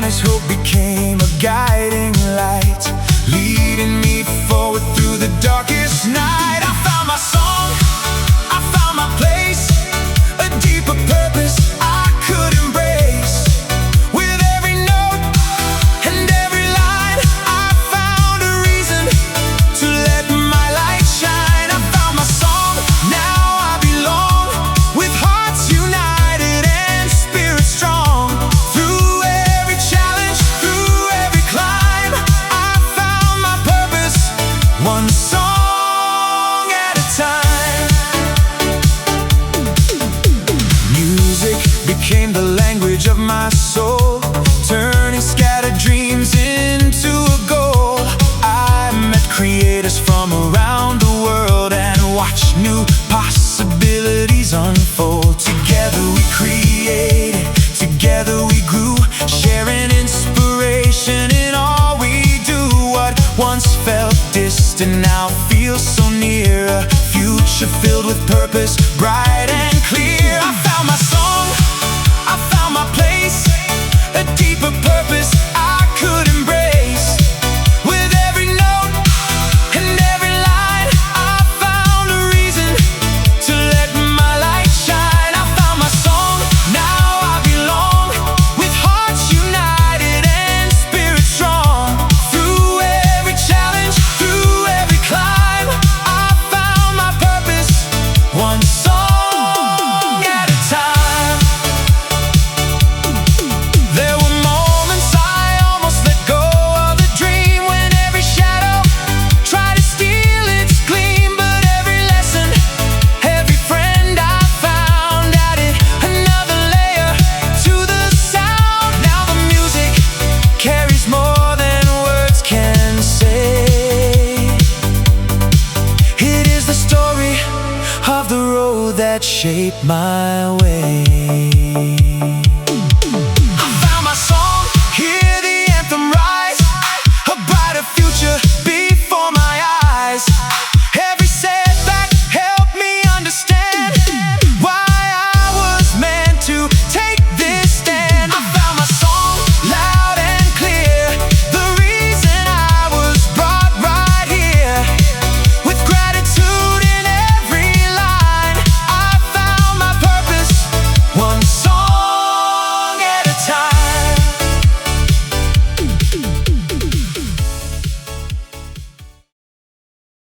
His hope became a guiding light, leading me forward through the darkest night. I found my song, I found my place, a deeper purpose I could embrace. With every note and every line, I found a reason to let my light shine. I found my song, now I belong, with hearts united and spirits strong. Through every challenge, through every climb, I found my purpose, one song at a time. Music became the language of my soul, turning scattered dreams into a goal. I met creators from around the world and watched new possibilities unfold. Together we created, together we grew, sharing inspiration in all we do. What once felt distant now feels so near, a future filled with purpose, bright and clear. I found my song, I found my place, a deeper purpose I could embrace. With every note and every line, I found a reason to let my light shine. I found my song, now I belong, with hearts united and spirits strong. Through every challenge, through every climb, I found my purpose, one song at a time. There were moments I almost let go of the dream, when every shadow tried to steal its gleam. But every lesson, every friend I found added another layer to the sound. Now the music carries more than words can say. It is the story of the road that shaped my way.